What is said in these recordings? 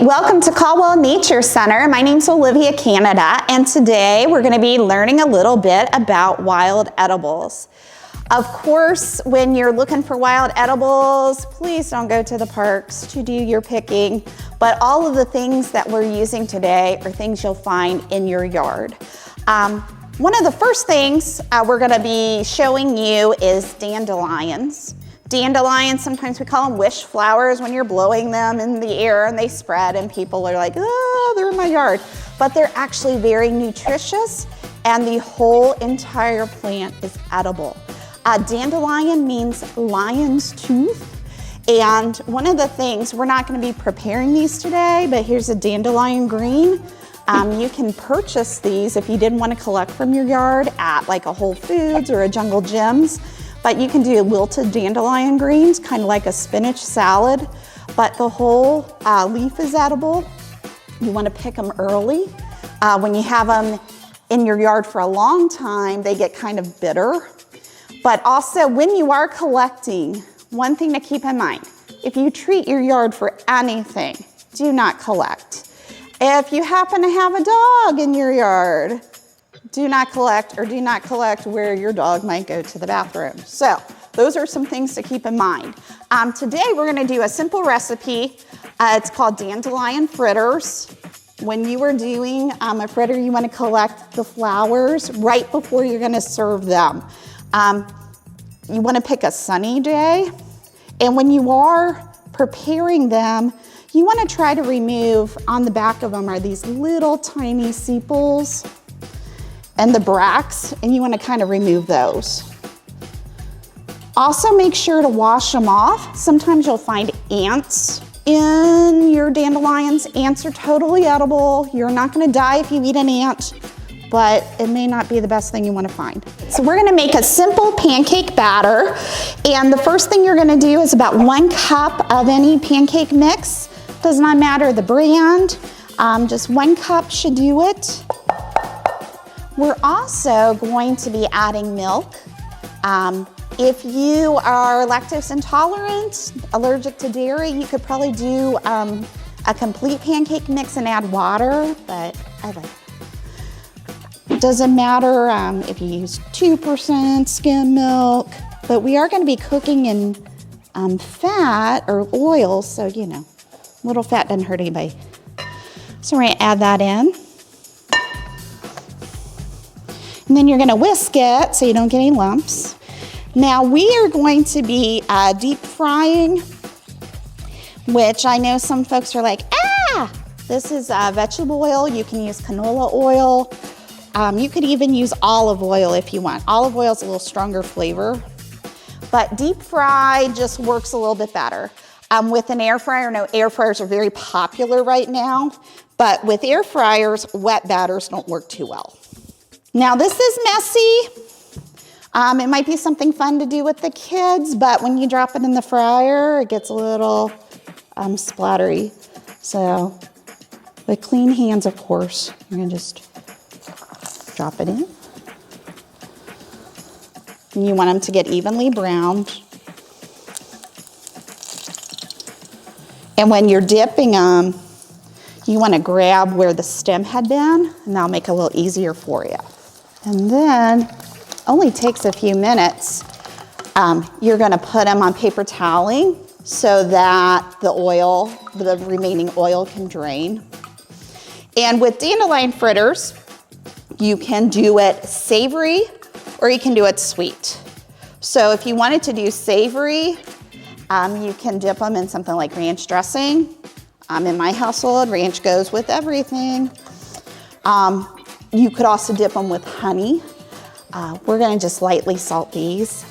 welcome to Caldwell Nature Center. My name's Olivia Canada, and today we're going to be learning a little bit about wild edibles. Of course, when you're looking for wild edibles, please don't go to the parks to do your picking, but all of the things that we're using today are things you'll find in your yard. One of the first things we're going to be showing you is dandelions. Dandelions, sometimes we call them wish flowers when you're blowing them in the air and they spread and people are like, oh, they're in my yard. But they're actually very nutritious and the whole entire plant is edible. Dandelion means lion's tooth. And one of the things, we're not going to be preparing these today, but here's a dandelion green. You can purchase these if you didn't want to collect from your yard at like a Whole Foods or a Jungle Gyms. But you can do wilted dandelion greens, kind of like a spinach salad, but the whole leaf is edible. You want to pick them early. When you have them in your yard for a long time, they get kind of bitter. But also when you are collecting, one thing to keep in mind, if you treat your yard for anything, do not collect. If you happen to have a dog in your yard, do not collect, or do not collect where your dog might go to the bathroom. So those are some things to keep in mind. Today we're going to do a simple recipe. It's called dandelion fritters. When you are doing a fritter, you want to collect the flowers right before you're going to serve them. You want to pick a sunny day, and when you are preparing them, you want to try to remove, on the back of them are these little tiny sepals and the bracts, and you want to kind of remove those. Also make sure to wash them off. Sometimes you'll find ants in your dandelions. Ants are totally edible. You're not going to die if you eat an ant, but it may not be the best thing you want to find. So we're going to make a simple pancake batter, and the first thing you're going to do is about 1 cup of any pancake mix. Does not matter the brand, just 1 cup should do it. We're also going to be adding milk. If you are lactose intolerant, allergic to dairy, you could probably do a complete pancake mix and add water, but it doesn't matter if you use 2% skim milk, but we are going to be cooking in fat or oil, so you know, a little fat doesn't hurt anybody. So we're going to add that in. And then you're going to whisk it so you don't get any lumps. Now we are going to be deep frying, which I know some folks are like, ah! This is vegetable oil. You can use canola oil. You could even use olive oil if you want. Olive oil is a little stronger flavor, but deep fry just works a little bit better. With an air fryer, no, air fryers are very popular right now, but with air fryers, wet batters don't work too well. Now this is messy. It might be something fun to do with the kids, but when you drop it in the fryer, it gets a little splattery. So with clean hands, of course, you're gonna just drop it in. And you want them to get evenly browned. And when you're dipping them, you want to grab where the stem had been, and that'll make it a little easier for you. And then, only takes a few minutes, you're going to put them on paper toweling so that the oil, the remaining oil can drain. And with dandelion fritters, you can do it savory or you can do it sweet. So if you wanted to do savory, you can dip them in something like ranch dressing. In my household, ranch goes with everything. You could also dip them with honey. We're gonna just lightly salt these.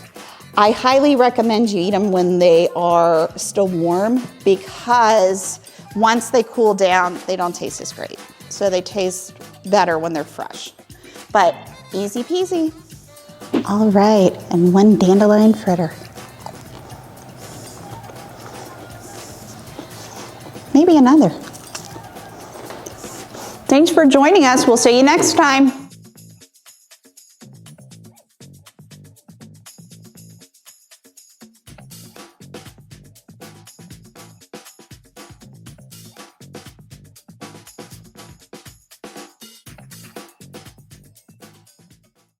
I highly recommend you eat them when they are still warm, because once they cool down, they don't taste as great. So they taste better when they're fresh. But easy peasy. All right, and 1 dandelion fritter. Maybe another. Thanks for joining us. We'll see you next time.